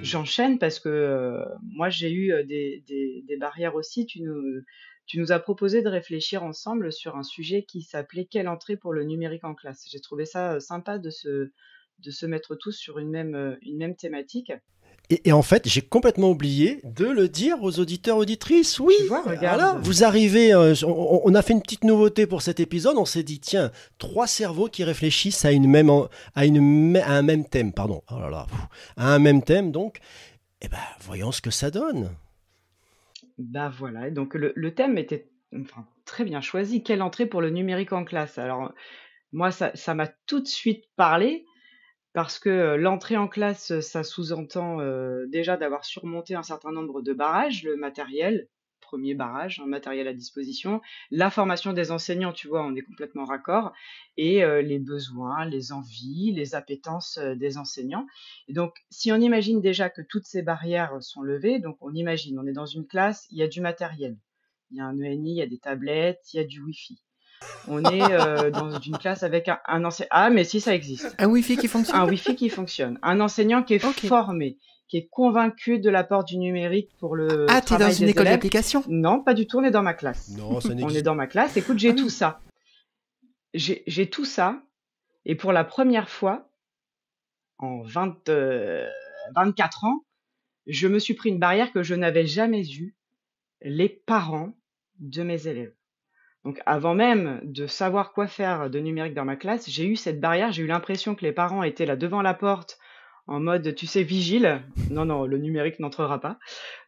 J'enchaîne parce que moi j'ai eu des barrières aussi. Tu nous as proposé de réfléchir ensemble sur un sujet qui s'appelait quelle entrée pour le numérique en classe. J'ai trouvé ça sympa de se mettre tous sur une même thématique. Et en fait, j'ai complètement oublié de le dire aux auditeurs auditrices. Oui, Tu vois, voilà, regarde. vous arrivez. On a fait une petite nouveauté pour cet épisode. On s'est dit, tiens, trois cerveaux qui réfléchissent à un même thème, pardon. Oh là là, à un même thème, donc. Eh ben, voyons ce que ça donne. Bah voilà. Et donc le thème était enfin, très bien choisi. Quelle entrée pour le numérique en classe? Alors moi ça m'a tout de suite parlé. Parce que, l'entrée en classe, ça sous-entend, déjà d'avoir surmonté un certain nombre de barrages, le matériel, premier barrage, un matériel à disposition, la formation des enseignants, tu vois? On est complètement raccord et les besoins, les envies, les appétences, des enseignants et donc si on imagine déjà que toutes ces barrières sont levées, donc on imagine, on est dans une classe, il y a du matériel. Il y a un ENI, il y a des tablettes, il y a du Wi-Fi. On est, dans une classe avec un enseignant. Ah mais si, ça existe! Un Wi-Fi qui fonctionne? Un Wi-Fi qui fonctionne, un enseignant qui est Ok. formé, qui est convaincu de l'apport du numérique pour le Ah, t'es dans travail une des école élèves. d'application? Non, pas du tout, on est dans ma classe. Non, ça On est n'existe. dans ma classe. Écoute, Ah j'ai tout oui. ça. J'ai tout ça et pour la première fois en 24 ans, je me suis pris une barrière que je n'avais jamais eue, les parents de mes élèves. Donc avant même de savoir quoi faire de numérique dans ma classe, j'ai eu cette barrière, j'ai eu l'impression que les parents étaient là devant la porte en mode, tu sais, vigile. Non, non, le numérique n'entrera pas.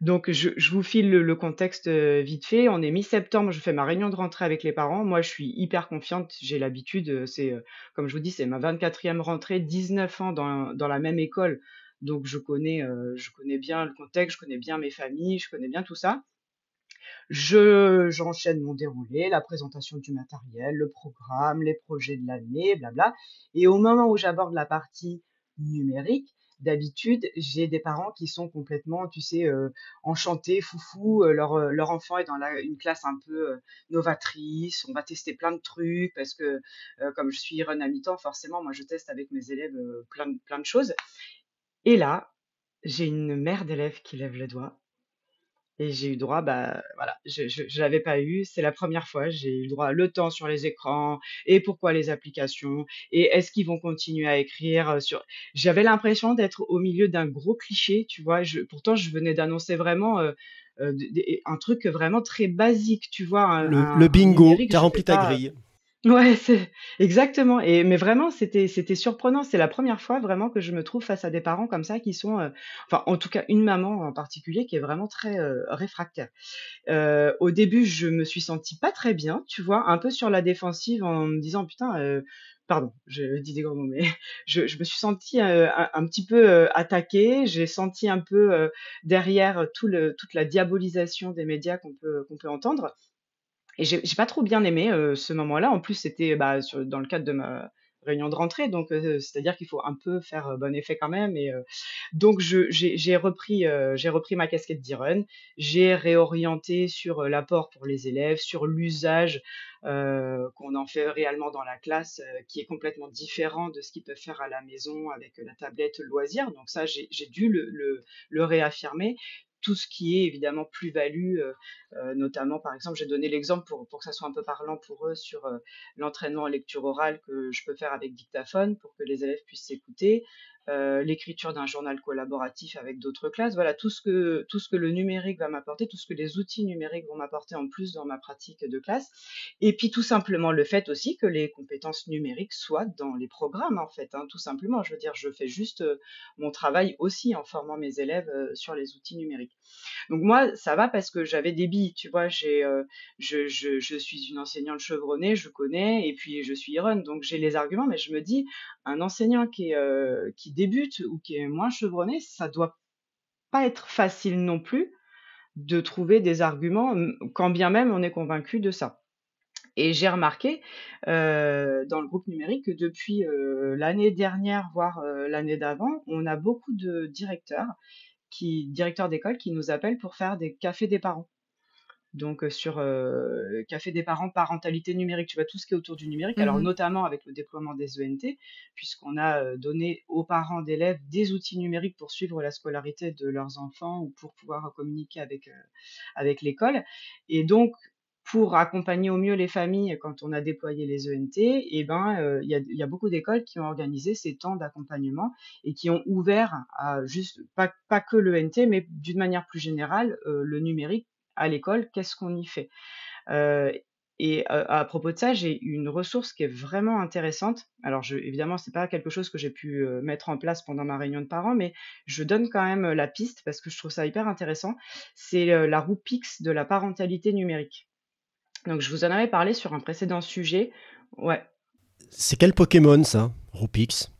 Donc je vous file le contexte vite fait. On est mi-septembre, je fais ma réunion de rentrée avec les parents. Moi, je suis hyper confiante, j'ai l'habitude. Comme je vous dis, c'est ma 24e rentrée, 19 ans dans la même école. Donc je connais bien le contexte, je connais bien mes familles, je connais bien tout ça. J'enchaîne mon déroulé, la présentation du matériel, le programme, les projets de l'année, blabla. Et au moment où j'aborde la partie numérique, d'habitude, j'ai des parents qui sont complètement, tu sais, enchantés, foufou. Leur enfant est dans une classe un peu novatrice. On va tester plein de trucs parce que, comme je suis run à mi-temps, forcément, moi, je teste avec mes élèves plein de choses. Et là, j'ai une mère d'élève qui lève le doigt et j'ai eu droit, bah, voilà, je l'avais pas eu, c'est la première fois, j'ai eu droit à le temps sur les écrans et pourquoi les applications et est-ce qu'ils vont continuer à écrire, sur j'avais l'impression d'être au milieu d'un gros cliché, tu vois? Pourtant je venais d'annoncer vraiment, un truc vraiment très basique, tu vois? Le Un bingo, numérique, t'as je fais rempli ta pas. grille. Ouais, c'est exactement mais vraiment c'était surprenant. C'est la première fois vraiment que je me trouve face à des parents comme ça qui sont, enfin en tout cas une maman en particulier qui est vraiment très, réfractaire. Au début, je me suis sentie pas très bien, tu vois? Un peu sur la défensive en me disant: «Putain», pardon, je dis des gros mots, mais je me suis sentie, un petit peu, attaquée. J'ai senti un peu, derrière toute la diabolisation des médias qu'on peut entendre. Et j'ai pas trop bien aimé, ce moment-là. En plus, c'était, bah, dans le cadre de ma réunion de rentrée, donc c'est-à-dire qu'il faut un peu faire, bon effet quand même et donc j'ai repris ma casquette d'Iron. J'ai réorienté sur, l'apport pour les élèves, sur l'usage, qu'on en fait réellement dans la classe, qui est complètement différent de ce qu'ils peuvent faire à la maison avec, la tablette, le loisir. Donc ça, j'ai dû le réaffirmer. Tout ce qui est évidemment plus-value, notamment, par exemple, j'ai donné l'exemple pour que ça soit un peu parlant pour eux sur l'entraînement en lecture orale que je peux faire avec dictaphone pour que les élèves puissent s'écouter, l'écriture d'un journal collaboratif avec d'autres classes. Voilà, tout ce que le numérique va m'apporter, tout ce que les outils numériques vont m'apporter en plus dans ma pratique de classe. Et puis tout simplement le fait aussi que les compétences numériques soient dans les programmes, en fait, hein, tout simplement. Je veux dire, je fais juste mon travail aussi en formant mes élèves sur les outils numériques. Donc moi, ça va parce que j'avais des billes, tu vois? Je suis une enseignante chevronnée, je connais et puis je suis Iron, donc j'ai les arguments, mais je me dis: «Un enseignant qui débute ou qui est moins chevronné, ça doit pas être facile non plus de trouver des arguments, quand bien même on est convaincu de ça». Et j'ai remarqué, dans le groupe numérique que depuis, l'année dernière, voire, l'année d'avant, on a beaucoup de directeurs d'école qui nous appellent pour faire des cafés des parents. donc sur Café des parents, parentalité numérique, tu vois, tout ce qui est autour du numérique, alors Mhm. notamment avec le déploiement des ENT, puisqu'on a donné aux parents d'élèves des outils numériques pour suivre la scolarité de leurs enfants ou pour pouvoir communiquer avec l'école. Et donc, pour accompagner au mieux les familles quand on a déployé les ENT, eh ben, il y a beaucoup d'écoles qui ont organisé ces temps d'accompagnement et qui ont ouvert à juste pas que l'ENT, mais d'une manière plus générale, le numérique à l'école, qu'est-ce qu'on y fait? Heu à propos de ça, j'ai une ressource qui est vraiment intéressante. Alors évidemment, c'est pas quelque chose que j'ai pu, mettre en place pendant ma réunion de parents, mais je donne quand même, la piste parce que je trouve ça hyper intéressant. C'est, la roue PIX de la parentalité numérique. Donc je vous en avais parlé sur un précédent sujet. Ouais. C'est quel Pokémon ça, Rupix?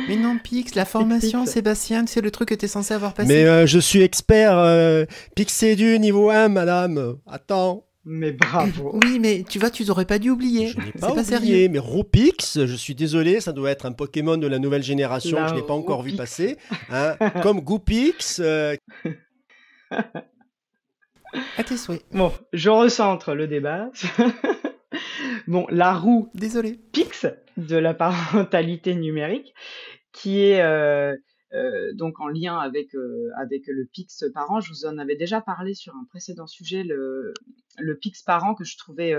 Mais non, Pix, la formation, Pix. Sébastien, c'est le truc que t'es censé avoir Mais passé. je suis expert Pixédu niveau 1, madame. Attends. Mais bravo! Oui, mais tu vois, tu aurais pas dû oublier. Je n'ai C'est pas pas sérieux. oublié, mais Rupix, je suis désolé, ça doit être un Pokémon de la nouvelle génération que La je n'ai pas roue encore vu PIX. passer. Hein. Comme Goopix, À tes souhaits. Bon, je recentre le débat. Bon, la roue Désolé. PIX de la parentalité numérique qui est, donc en lien avec le PIX parent. Je vous en avais déjà parlé sur un précédent sujet, le PIX parent que je trouvais,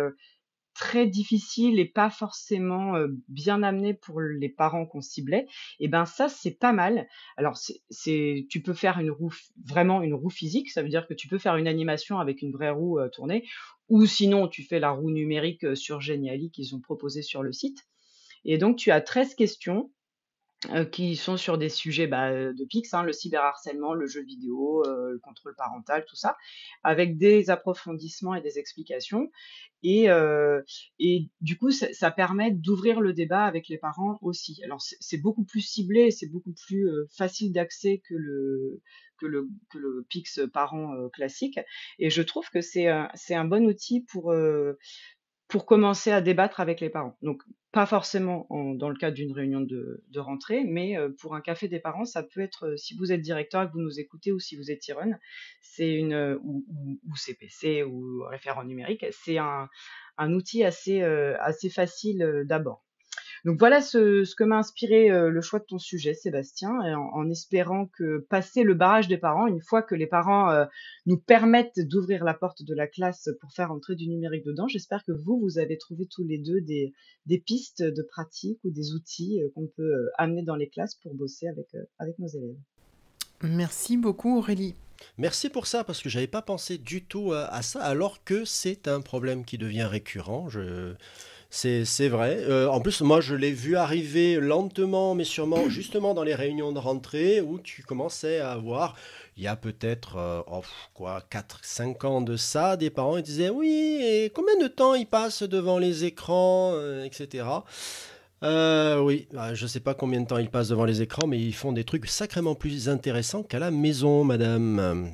très difficile et pas forcément, bien amené pour les parents qu'on ciblait. Et ben ça, c'est pas mal. Alors tu peux faire vraiment une roue physique, ça veut dire que tu peux faire une animation avec une vraie roue, tournée, ou sinon tu fais la roue numérique, sur Geniali qu'ils ont proposé sur le site. Et donc tu as 13 questions qui sont sur des sujets, de PIX, hein, le cyberharcèlement, le jeu vidéo, le contrôle parental, tout ça, avec des approfondissements et des explications. Et du coup, ça permet d'ouvrir le débat avec les parents aussi. Alors c'est beaucoup plus ciblé, c'est beaucoup plus facile d'accès que le PIX parent classique. Et je trouve que c'est un bon outil pour commencer à débattre avec les parents. Donc, pas forcément dans le cadre d'une réunion de rentrée, mais pour un café des parents, ça peut être, si vous êtes directeur et que vous nous écoutez ou si vous êtes Tyrone, ou CPC ou référent numérique, c'est un outil assez facile d'abord. Donc voilà ce que m'a inspiré le choix de ton sujet, Sébastien, et en espérant que passer le barrage des parents, une fois que les parents nous permettent d'ouvrir la porte de la classe pour faire entrer du numérique dedans, j'espère que vous avez trouvé tous les deux des pistes de pratique ou des outils qu'on peut amener dans les classes pour bosser avec nos élèves. Merci beaucoup, Aurélie. merci pour ça, parce que j'avais pas pensé du tout à ça, alors que c'est un problème qui devient récurrent. C'est vrai. En plus, moi, je l'ai vu arriver lentement, mais sûrement, justement dans les réunions de rentrée, où tu commençais à avoir, il y a peut-être, 4 5 ans de ça, des parents ils disaient, oui, et combien de temps ils passent devant les écrans, etc. Oui, je sais pas combien de temps ils passent devant les écrans, mais ils font des trucs sacrément plus intéressants qu'à la maison, madame.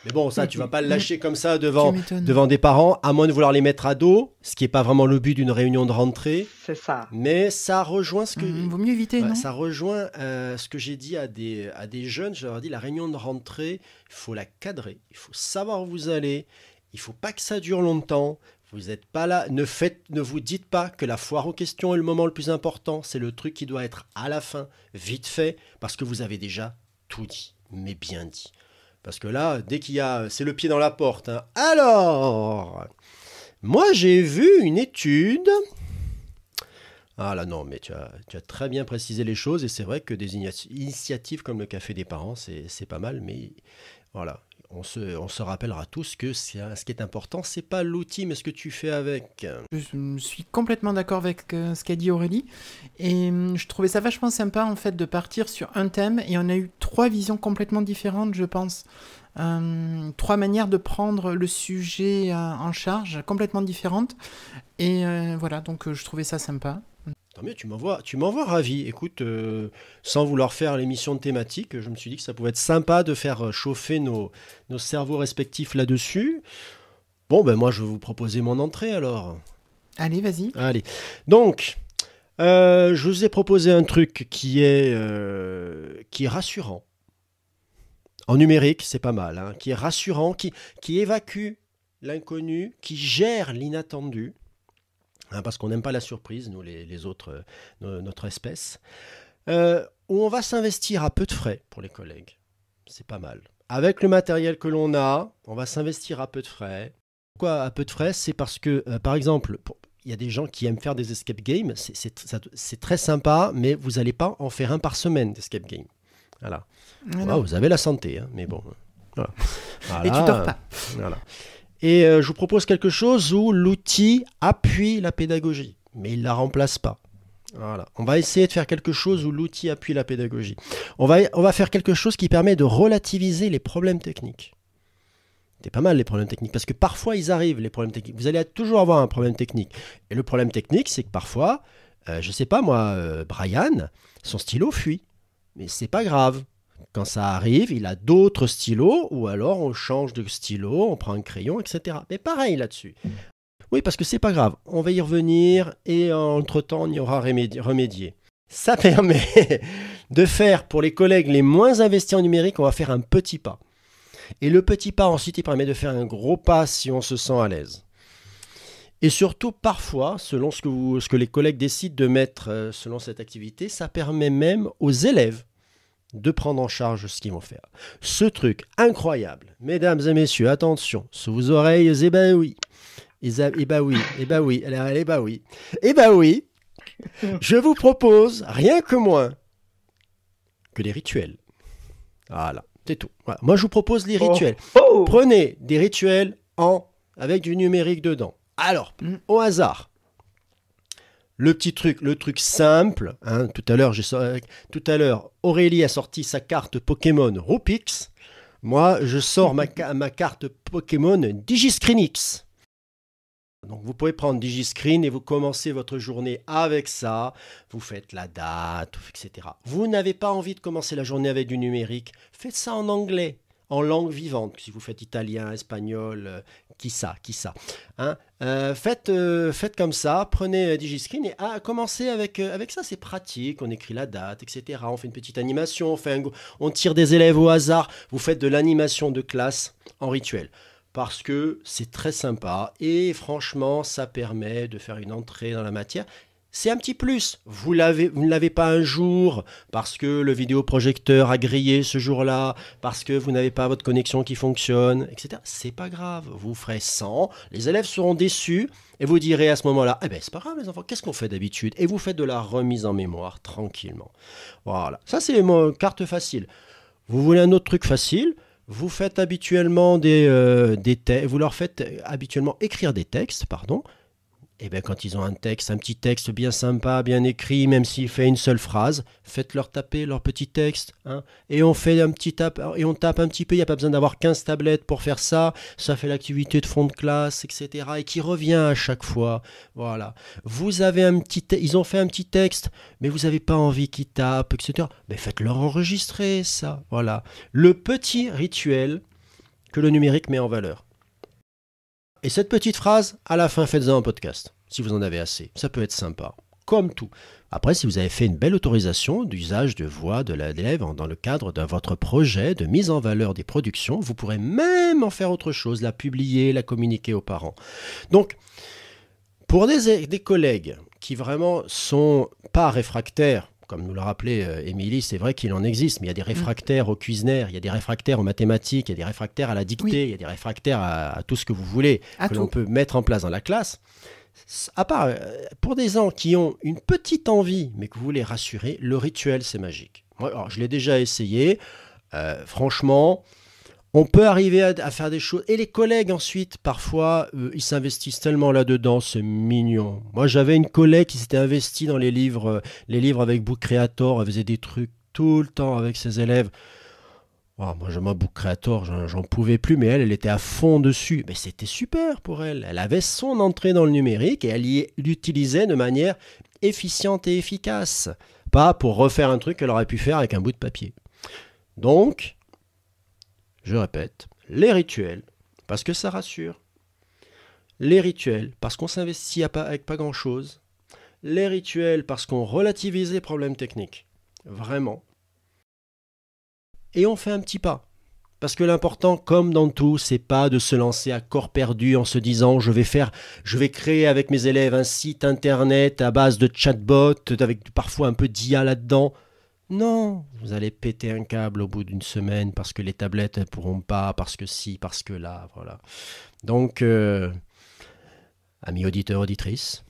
Mais bon, ça, tu vas pas le lâcher comme ça Tu devant, m'étonnes. devant des parents, à moins de vouloir les mettre à dos, ce qui est pas vraiment le but d'une réunion de rentrée. C'est ça. Mais ça rejoint ce que, Vaut mieux éviter, ouais, non? ça rejoint ce que j'ai dit à des jeunes. Je leur ai dit, la réunion de rentrée, il faut la cadrer, il faut savoir où vous allez, il faut pas que ça dure longtemps. Vous n'êtes pas là, ne vous dites pas que la foire aux questions est le moment le plus important. C'est le truc qui doit être à la fin, vite fait, parce que vous avez déjà tout dit, mais bien dit. Parce que là, dès qu'il y a, c'est le pied dans la porte. Hein. Alors, moi j'ai vu une étude. Ah là non, mais tu as très bien précisé les choses et c'est vrai que des initiatives comme le Café des parents, c'est pas mal, mais voilà, on se rappellera tous que ce qui est important, c'est pas l'outil, mais ce que tu fais avec. Je suis complètement d'accord avec ce qu'a dit Aurélie. Et je trouvais ça vachement sympa, en fait, de partir sur un thème. Et on a eu 3 visions complètement différentes, je pense. 3 manières de prendre le sujet en charge, complètement différentes. Et voilà, donc je trouvais ça sympa. Tant mieux, tu m'envoies ravi. Écoute, sans vouloir faire l'émission de thématique, je me suis dit que ça pouvait être sympa de faire chauffer nos cerveaux respectifs là-dessus. Bon, ben moi, je vais vous proposer mon entrée alors. Allez, vas-y. Allez. Donc, je vous ai proposé un truc qui est rassurant. en numérique, c'est pas mal, hein, qui est rassurant, qui évacue l'inconnu, qui gère l'inattendu, hein, parce qu'on n'aime pas la surprise, nous les autres, notre espèce, où on va s'investir à peu de frais pour les collègues. C'est pas mal. Avec le matériel que l'on a, on va s'investir à peu de frais. Pourquoi à peu de frais? C'est parce que, par exemple, il y a des gens qui aiment faire des escape games, c'est très sympa, mais vous n'allez pas en faire un par semaine d'escape game. Voilà. Vous avez la santé, hein, mais bon. Voilà. Et tu dors pas. Voilà. Et je vous propose quelque chose où l'outil appuie la pédagogie, mais il ne la remplace pas. Voilà. On va essayer de faire quelque chose où l'outil appuie la pédagogie. On va faire quelque chose qui permet de relativiser les problèmes techniques. C'est pas mal les problèmes techniques, parce que parfois ils arrivent, les problèmes techniques. Vous allez toujours avoir un problème technique. Et le problème technique, c'est que parfois, je sais pas moi, Brian, son stylo fuit. Mais c'est pas grave. Quand ça arrive, il a d'autres stylos, ou alors on change de stylo, on prend un crayon, etc. Mais pareil là-dessus. Oui, parce que c'est pas grave. On va y revenir et entre-temps, on y aura remédié. Ça permet de faire, pour les collègues les moins investis en numérique, on va faire un petit pas. Et le petit pas, ensuite, il permet de faire un gros pas si on se sent à l'aise. Et surtout, parfois, selon ce que les collègues décident de mettre selon cette activité, ça permet même aux élèves de prendre en charge ce qu'ils vont faire. Ce truc incroyable, mesdames et messieurs, attention, sous vos oreilles ébahouies. Je vous propose rien que moins que des rituels. Voilà, c'est tout. Voilà. Moi, je vous propose les rituels. Prenez des rituels avec du numérique dedans. Alors, au hasard, le truc simple. Hein, tout à l'heure, Aurélie a sorti sa carte Pokémon Rupix. Moi, je sors ma carte Pokémon Digiscreenix. Donc vous pouvez prendre Digiscreen et vous commencez votre journée avec ça. Vous faites la date, etc. Vous n'avez pas envie de commencer la journée avec du numérique. Faites ça en anglais, en langue vivante. Si vous faites italien, espagnol, qui ça. Hein, faites comme ça, prenez Digiscreen et commencez avec ça. C'est pratique, on écrit la date, etc. On fait une petite animation, on tire des élèves au hasard. Vous faites de l'animation de classe en rituel. Parce que c'est très sympa et franchement, ça permet de faire une entrée dans la matière. C'est un petit plus. Vous ne l'avez pas un jour parce que le vidéoprojecteur a grillé ce jour-là, parce que vous n'avez pas votre connexion qui fonctionne, etc. C'est pas grave. Vous ferez 100, les élèves seront déçus et vous direz à ce moment-là, c'est pas grave les enfants, qu'est-ce qu'on fait d'habitude? Et vous faites de la remise en mémoire tranquillement. Voilà. Ça, c'est mon carte facile. Vous voulez un autre truc facile? Vous faites habituellement vous leur faites habituellement écrire des textes, pardon. Et bien quand ils ont un petit texte bien sympa, bien écrit, même s'il fait une seule phrase, faites-leur taper leur petit texte. Hein, et on fait et on tape un petit peu, il n'y a pas besoin d'avoir 15 tablettes pour faire ça. Ça fait l'activité de fond de classe, etc. Et qui revient à chaque fois. Voilà. Ils ont fait un petit texte, mais vous n'avez pas envie qu'ils tapent, etc. Mais faites-leur enregistrer ça. Voilà. Le petit rituel que le numérique met en valeur. Et cette petite phrase, à la fin, faites-en un podcast, si vous en avez assez. Ça peut être sympa, comme tout. Après, si vous avez fait une belle autorisation d'usage de voix de l'élève dans le cadre de votre projet de mise en valeur des productions, vous pourrez même en faire autre chose, la publier, la communiquer aux parents. Donc, pour des collègues qui vraiment sont pas réfractaires, comme nous l'a rappelé Émilie, c'est vrai qu'il en existe, mais il y a des réfractaires au cuisinaire, il y a des réfractaires aux mathématiques, il y a des réfractaires à la dictée, il y a des réfractaires à tout ce que vous voulez, l'on peut mettre en place dans la classe. À part, pour des gens qui ont une petite envie, mais que vous voulez rassurer, le rituel, c'est magique. Moi, alors, je l'ai déjà essayé. Franchement, on peut arriver à faire des choses. Et les collègues, ensuite, parfois, ils s'investissent tellement là-dedans, c'est mignon. Moi, j'avais une collègue qui s'était investie dans les livres avec Book Creator. Elle faisait des trucs tout le temps avec ses élèves. Oh, moi, Book Creator, j'en pouvais plus, mais elle était à fond dessus. Mais c'était super pour elle. Elle avait son entrée dans le numérique et elle l'utilisait de manière efficiente et efficace. Pas pour refaire un truc qu'elle aurait pu faire avec un bout de papier. Donc, je répète, les rituels, parce que ça rassure. Les rituels, parce qu'on s'investit avec pas grand-chose. Les rituels, parce qu'on relativise les problèmes techniques. Vraiment. Et on fait un petit pas. Parce que l'important, comme dans tout, c'est pas de se lancer à corps perdu en se disant je vais créer avec mes élèves un site internet à base de chatbot, avec parfois un peu d'IA là-dedans. Non, vous allez péter un câble au bout d'une semaine parce que les tablettes ne pourront pas, parce que si, parce que là, voilà. Donc, amis auditeurs, auditrices,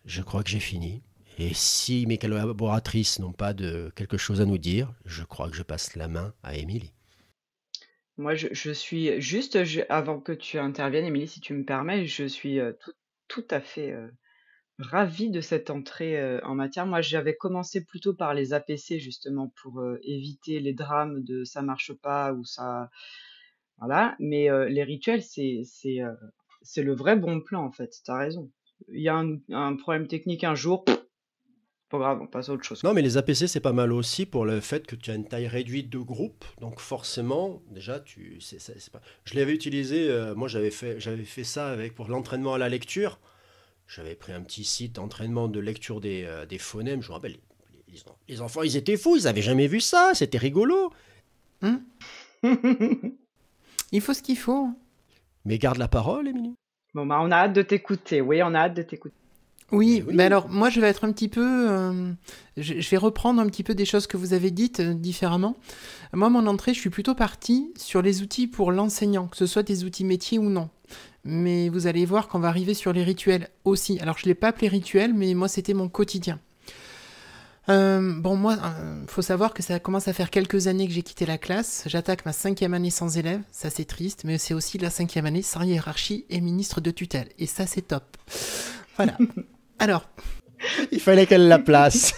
je crois que j'ai fini. Et si mes collaboratrices n'ont pas de quelque chose à nous dire, je crois que je passe la main à Émilie. Moi, je suis juste, avant que tu interviennes, Émilie, si tu me permets, je suis tout à fait ravie de cette entrée en matière. Moi, j'avais commencé plutôt par les APC, justement, pour éviter les drames de ça marche pas ou ça. Voilà. Mais les rituels, c'est le vrai bon plan, en fait. Tu as raison. Il y a un problème technique un jour, pas grave, on passe à autre chose, Non, quoi. mais les APC, c'est pas mal aussi pour le fait que tu as une taille réduite de groupe. Donc forcément, déjà, c'est pas... Je l'avais utilisé, moi j'avais fait ça pour l'entraînement à la lecture. J'avais pris un petit site d'entraînement de lecture des phonèmes. Je me rappelle, les enfants, ils étaient fous, ils n'avaient jamais vu ça, c'était rigolo. Hein. Il faut ce qu'il faut. Mais garde la parole, Émilie. Bon, bah, on a hâte de t'écouter. Oui, on a hâte de t'écouter. Oui, Mais oui. mais alors moi je vais être un petit peu, je vais reprendre un petit peu des choses que vous avez dites différemment. Moi, mon entrée, je suis plutôt partie sur les outils pour l'enseignant, que ce soit des outils métiers ou non. Mais vous allez voir qu'on va arriver sur les rituels aussi. Alors je ne l'ai pas appelé rituel, mais moi c'était mon quotidien. Bon, moi, faut savoir que ça commence à faire quelques années que j'ai quitté la classe. J'attaque ma 5e année sans élèves, ça c'est triste, mais c'est aussi la 5e année sans hiérarchie et ministre de tutelle. Et ça c'est top. Voilà. Alors, Il fallait qu'elle la place.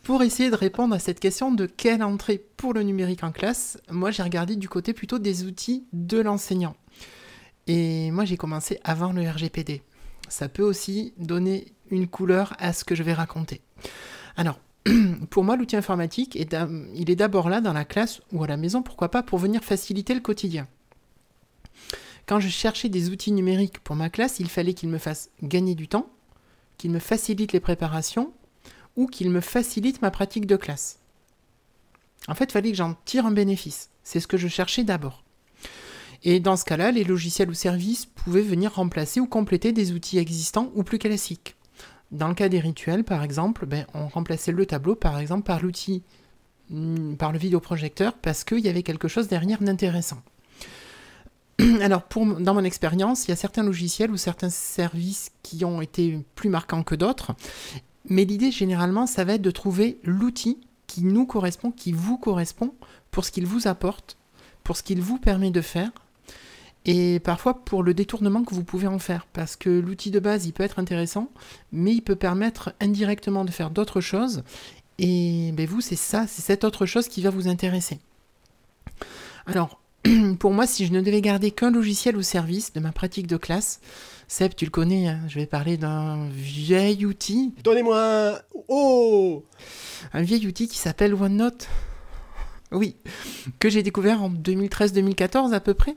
pour essayer de répondre à cette question de quelle entrée pour le numérique en classe, moi j'ai regardé du côté plutôt des outils de l'enseignant. Et moi j'ai commencé avant le RGPD. Ça peut aussi donner une couleur à ce que je vais raconter. Alors, pour moi l'outil informatique, il est d'abord là dans la classe ou à la maison, pourquoi pas, pour venir faciliter le quotidien. Quand je cherchais des outils numériques pour ma classe, il fallait qu'ils me fassent gagner du temps, qu'ils me facilitent les préparations ou qu'ils me facilitent ma pratique de classe. En fait, il fallait que j'en tire un bénéfice. C'est ce que je cherchais d'abord. Et dans ce cas-là, les logiciels ou services pouvaient venir remplacer ou compléter des outils existants ou plus classiques. Dans le cas des rituels, par exemple, on remplaçait le tableau, par exemple, par l'outil, par le vidéoprojecteur, parce qu'il y avait quelque chose derrière d'intéressant. Alors, dans mon expérience, il y a certains logiciels ou certains services qui ont été plus marquants que d'autres, mais l'idée, généralement, ça va être de trouver l'outil qui nous correspond, qui vous correspond, pour ce qu'il vous apporte, pour ce qu'il vous permet de faire, et parfois pour le détournement que vous pouvez en faire, parce que l'outil de base, il peut être intéressant, mais il peut permettre indirectement de faire d'autres choses, et vous, c'est cette autre chose qui va vous intéresser. Alors, pour moi, si je ne devais garder qu'un logiciel ou service de ma pratique de classe, Seb, tu le connais, hein, je vais parler d'un vieil outil. Donnez-moi un... Oh! Un vieil outil qui s'appelle OneNote. Oui, que j'ai découvert en 2013-2014 à peu près,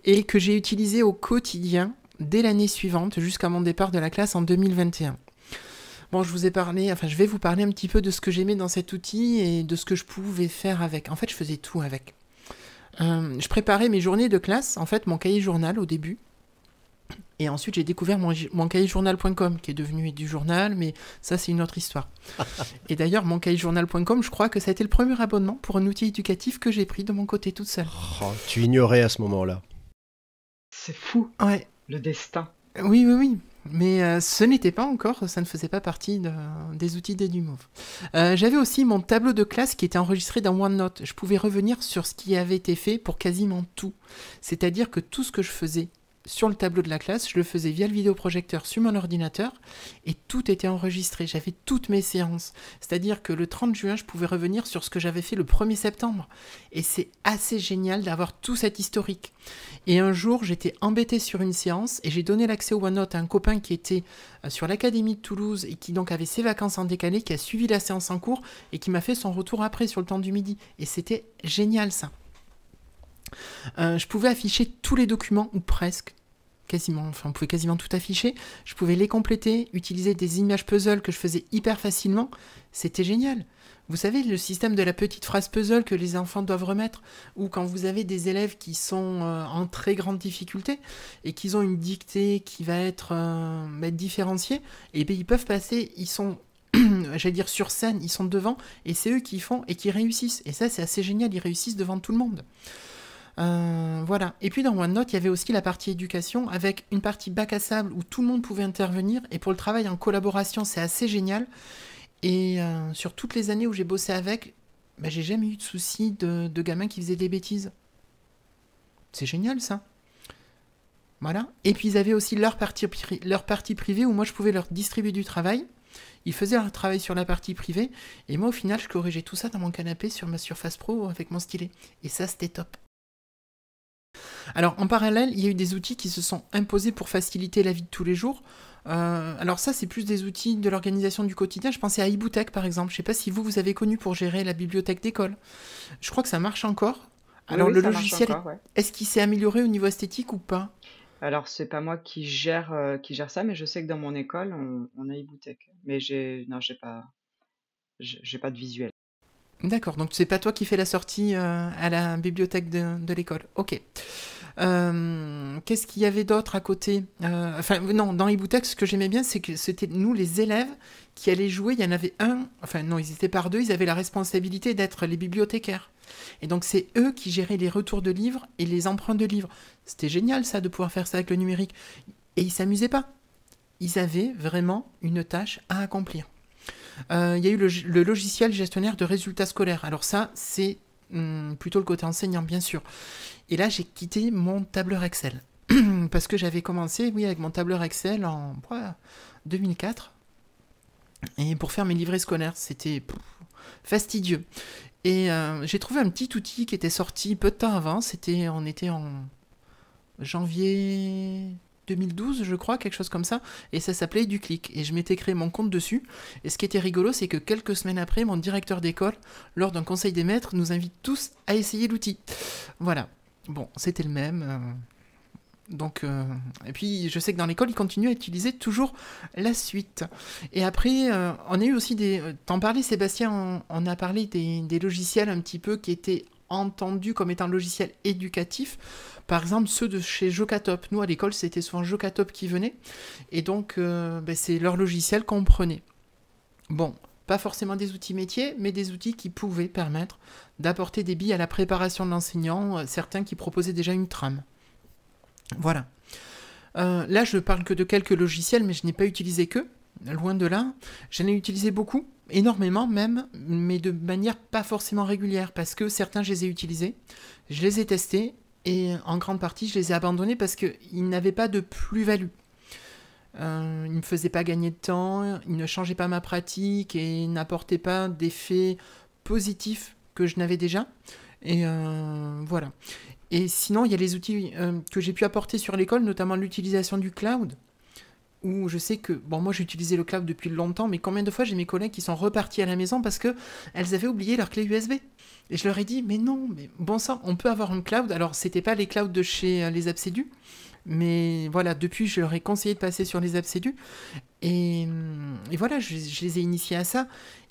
et que j'ai utilisé au quotidien dès l'année suivante, jusqu'à mon départ de la classe en 2021. Bon, je vais vous parler un petit peu de ce que j'aimais dans cet outil et de ce que je pouvais faire avec. En fait, je faisais tout avec. Je préparais mes journées de classe, en fait, mon cahier journal au début. Et ensuite, j'ai découvert mon cahier-journal.com, qui est devenu du journal, mais ça, c'est une autre histoire. Et d'ailleurs, mon cahier-journal.com, je crois que ça a été le premier abonnement pour un outil éducatif que j'ai pris de mon côté toute seule. Oh, tu ignorais à ce moment-là. C'est fou, Ouais. le destin. Oui. Mais ce n'était pas encore, ça ne faisait pas partie des outils d'EduMove. J'avais aussi mon tableau de classe qui était enregistré dans OneNote. Je pouvais revenir sur ce qui avait été fait pour quasiment tout. C'est-à-dire que tout ce que je faisais sur le tableau de la classe, je le faisais via le vidéoprojecteur sur mon ordinateur et tout était enregistré. J'avais toutes mes séances. C'est-à-dire que le 30 juin, je pouvais revenir sur ce que j'avais fait le 1er septembre. Et c'est assez génial d'avoir tout cet historique. Et un jour, j'étais embêté sur une séance et j'ai donné l'accès au OneNote à un copain qui était sur l'Académie de Toulouse et qui donc avait ses vacances en décalé, qui a suivi la séance en cours et qui m'a fait son retour après sur le temps du midi. Et c'était génial ça. Je pouvais afficher tous les documents, ou presque, quasiment, enfin on pouvait quasiment tout afficher. Je pouvais les compléter, utiliser des images puzzle que je faisais hyper facilement. C'était génial. Vous savez, le système de la petite phrase puzzle que les enfants doivent remettre, ou quand vous avez des élèves qui sont en très grande difficulté et qu'ils ont une dictée qui va être différenciée, et bien ils peuvent passer, ils sont, j'allais dire sur scène, ils sont devant, et c'est eux qui font et qui réussissent. Et ça, c'est assez génial, ils réussissent devant tout le monde. Voilà. Et puis dans OneNote, il y avait aussi la partie éducation avec une partie bac à sable où tout le monde pouvait intervenir. Et pour le travail en collaboration, c'est assez génial. Et sur toutes les années où j'ai bossé avec, j'ai jamais eu de soucis de gamins qui faisaient des bêtises. C'est génial ça. Voilà. Et puis ils avaient aussi leur partie privée où moi je pouvais leur distribuer du travail. Ils faisaient leur travail sur la partie privée. Et moi au final, je corrigeais tout ça dans mon canapé sur ma Surface Pro avec mon stylet. Et ça, c'était top. Alors en parallèle, il y a eu des outils qui se sont imposés pour faciliter la vie de tous les jours. Alors ça, c'est plus des outils de l'organisation du quotidien. Je pensais à iBootech par exemple. Je ne sais pas si vous avez connu pour gérer la bibliothèque d'école. Je crois que ça marche encore. Alors Oui, le ça marche logiciel, encore, ouais. est-ce qu'il s'est amélioré au niveau esthétique ou pas? Alors, c'est pas moi qui gère ça, mais je sais que dans mon école, on a iBootech. Mais non, j'ai pas de visuel. D'accord, donc c'est pas toi qui fais la sortie à la bibliothèque de l'école. Ok. Qu'est-ce qu'il y avait d'autre à côté? Enfin, non, dans iBootech, ce que j'aimais bien, c'est que c'était nous, les élèves, qui allaient jouer. Il y en avait un, enfin non, ils étaient par deux, ils avaient la responsabilité d'être les bibliothécaires. Et donc c'est eux qui géraient les retours de livres et les emprunts de livres. C'était génial ça, de pouvoir faire ça avec le numérique. Et ils s'amusaient pas. Ils avaient vraiment une tâche à accomplir. Il y a eu le logiciel gestionnaire de résultats scolaires. Alors ça, c'est plutôt le côté enseignant, bien sûr. Et là, j'ai quitté mon tableur Excel. Parce que j'avais commencé, oui, avec mon tableur Excel en 2004. Et pour faire mes livrets scolaires, c'était fastidieux. Et j'ai trouvé un petit outil qui était sorti peu de temps avant. On était en janvier 2012, je crois, quelque chose comme ça, et ça s'appelait EduClick, et je m'étais créé mon compte dessus, et ce qui était rigolo, c'est que quelques semaines après, mon directeur d'école, lors d'un conseil des maîtres, nous invite tous à essayer l'outil. Voilà. Bon, c'était le même. Et puis, je sais que dans l'école, ils continuent à utiliser toujours la suite. Et après, on a eu aussi t'en parlais, Sébastien, on a parlé des logiciels un petit peu qui étaient entendus comme étant logiciels éducatifs. Par exemple, ceux de chez Jocatop. Nous, à l'école, c'était souvent Jocatop qui venait. Et donc, c'est leur logiciel qu'on prenait. Bon, pas forcément des outils métiers, mais des outils qui pouvaient permettre d'apporter des billes à la préparation de l'enseignant, certains qui proposaient déjà une trame. Voilà. Là, je parle que de quelques logiciels, mais je n'ai pas utilisé que. Loin de là. J'en ai utilisé beaucoup, énormément même, mais de manière pas forcément régulière, parce que certains, je les ai utilisés, je les ai testés, et en grande partie, je les ai abandonnés parce qu'ils n'avaient pas de plus-value. Ils ne me faisaient pas gagner de temps, ils ne changeaient pas ma pratique, et n'apportaient pas d'effets positifs que je n'avais déjà. Et voilà. Et sinon, il y a les outils que j'ai pu apporter sur l'école, notamment l'utilisation du cloud, où je sais que, bon, moi j'ai utilisé le cloud depuis longtemps, mais combien de fois j'ai mes collègues qui sont repartis à la maison parce qu'elles avaient oublié leur clé USB. Et je leur ai dit, mais non, mais bon sang, on peut avoir un cloud. Alors, c'était pas les clouds de chez les Absédus, mais voilà, depuis, je leur ai conseillé de passer sur les Absédus. Et voilà, je les ai initiés à ça.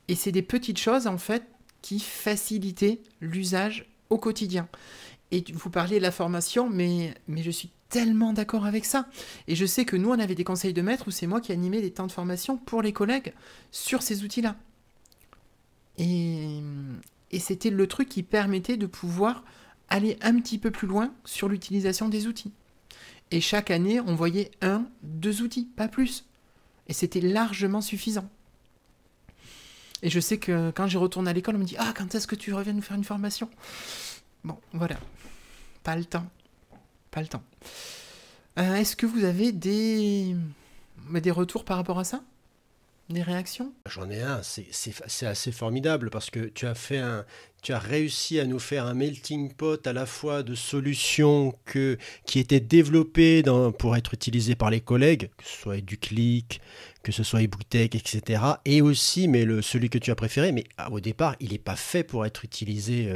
Et c'est des petites choses, en fait, qui facilitaient l'usage au quotidien. Et vous parliez de la formation, mais je suis tellement d'accord avec ça. Et je sais que nous, on avait des conseils de maître où c'est moi qui animais des temps de formation pour les collègues sur ces outils-là. Et c'était le truc qui permettait de pouvoir aller un petit peu plus loin sur l'utilisation des outils. Et chaque année, on voyait 2 outils, pas plus. Et c'était largement suffisant. Et je sais que quand j'y retourne à l'école, on me dit « Ah, quand est-ce que tu reviens nous faire une formation ?» Bon, voilà. Pas le temps. Pas le temps. Est-ce que vous avez des retours par rapport à ça? Des réactions? J'en ai un, c'est assez formidable parce que tu as réussi à nous faire un melting pot à la fois de solutions qui étaient développées pour être utilisées par les collègues, que ce soit EduClick, que ce soit iBootech, etc. Et aussi, mais celui que tu as préféré, mais au départ, il n'est pas fait pour être utilisé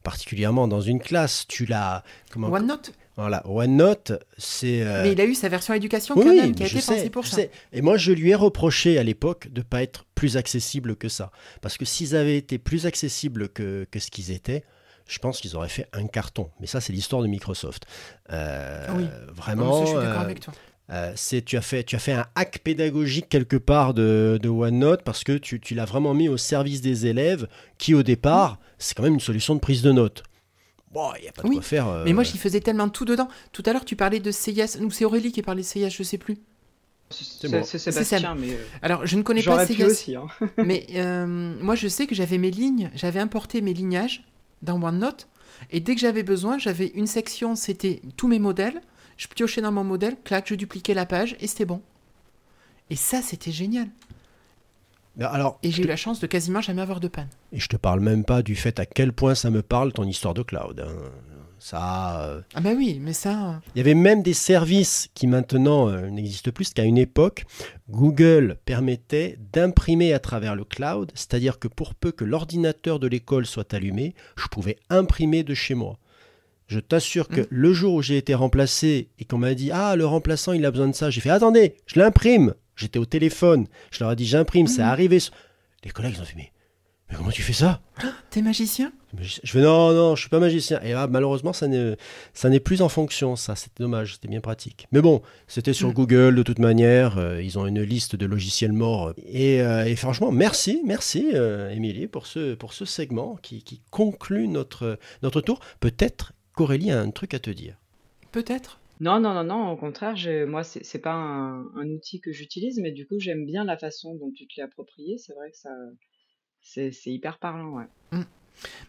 particulièrement dans une classe. Tu l'as... OneNote? Voilà, OneNote, c'est... Mais il a eu sa version éducation Oui, quand même, oui, qui a je été pensée sais, pour je ça. sais. Et moi, je lui ai reproché à l'époque de ne pas être plus accessible que ça. Parce que s'ils avaient été plus accessibles que ce qu'ils étaient, je pense qu'ils auraient fait un carton. Mais ça, c'est l'histoire de Microsoft. Oui. Non, mais ça, je Vraiment, suis d'accord avec toi. tu as fait un hack pédagogique quelque part de OneNote parce que tu l'as vraiment mis au service des élèves qui, au Mm. départ, c'est quand même une solution de prise de notes. Bon, il n'y a pas de quoi Oui, faire. mais moi, j'y faisais tellement tout dedans. Tout à l'heure, tu parlais de CIS, ou c'est Aurélie qui parlait de CIS, je sais plus. C'est moi. C'est C'est Sam. Sébastien, mais Alors, je ne connais pas j'aurais pu CIS, aussi, hein. mais moi, je sais que j'avais mes lignes, j'avais importé mes lignages dans OneNote, et dès que j'avais besoin, j'avais une section, c'était tous mes modèles, je piochais dans mon modèle, clac, je dupliquais la page, et c'était bon. Et ça, c'était génial. Mais alors, Et j'ai eu la chance de quasiment jamais avoir de panne. et je te parle même pas du fait à quel point ça me parle ton histoire de cloud, hein. Ça, Ah bah oui, mais ça... il y avait même des services qui maintenant n'existent plus, parce qu'à une époque, Google permettait d'imprimer à travers le cloud, c'est-à-dire que pour peu que l'ordinateur de l'école soit allumé, je pouvais imprimer de chez moi. Je t'assure que le jour où j'ai été remplacé et qu'on m'a dit « Ah, le remplaçant, il a besoin de ça », j'ai fait « Attendez, je l'imprime ». J'étais au téléphone, je leur ai dit « J'imprime », c'est arrivé. Les collègues ils ont fait « Mais comment tu fais ça ?» T'es magicien? Je fais non, non, je suis pas magicien. Et là, malheureusement, ça n'est plus en fonction, ça. C'était dommage, c'était bien pratique. Mais bon, c'était sur Google de toute manière. Ils ont une liste de logiciels morts. Et franchement, merci, Émilie, pour ce segment qui conclut notre tour. Peut-être qu'Aurélie a un truc à te dire. Peut-être. Non, non, non, non, au contraire, moi, c'est pas un outil que j'utilise, mais du coup, j'aime bien la façon dont tu te l'es approprié. C'est vrai que c'est hyper parlant, ouais. Mm.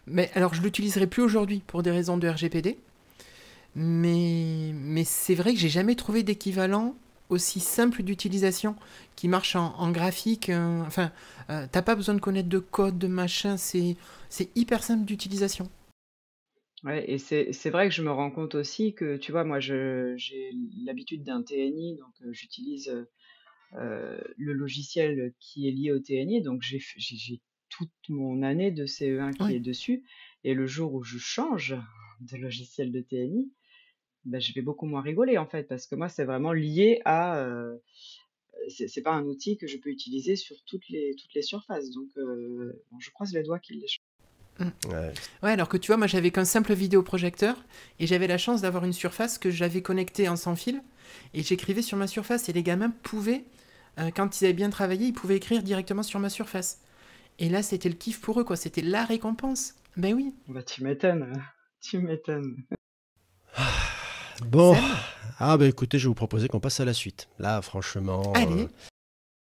Mais alors, je l'utiliserai plus aujourd'hui pour des raisons de RGPD. Mais c'est vrai que j'ai jamais trouvé d'équivalent aussi simple d'utilisation qui marche en graphique. T'as pas besoin de connaître de code, de machin. C'est hyper simple d'utilisation. Ouais, et c'est vrai que je me rends compte aussi que, tu vois, moi, j'ai l'habitude d'un TNI, donc j'utilise le logiciel qui est lié au TNI, donc j'ai toute mon année de CE1 qui Oui. est dessus, et le jour où je change de logiciel de TNI, ben, je vais beaucoup moins rigoler en fait, parce que moi, c'est vraiment lié à... c'est pas un outil que je peux utiliser sur toutes les surfaces, donc bon, je croise les doigts qu'il les change. Ouais. Ouais, alors que tu vois, moi j'avais qu'un simple vidéoprojecteur et j'avais la chance d'avoir une surface que j'avais connectée en sans fil et j'écrivais sur ma surface et les gamins pouvaient, quand ils avaient bien travaillé, ils pouvaient écrire directement sur ma surface. Et là, c'était le kiff pour eux, quoi. C'était la récompense. Ben oui. Bah, tu m'étonnes, tu m'étonnes. Bon, Sam, ah bah écoutez, je vais vous proposer qu'on passe à la suite. Là, franchement, allez.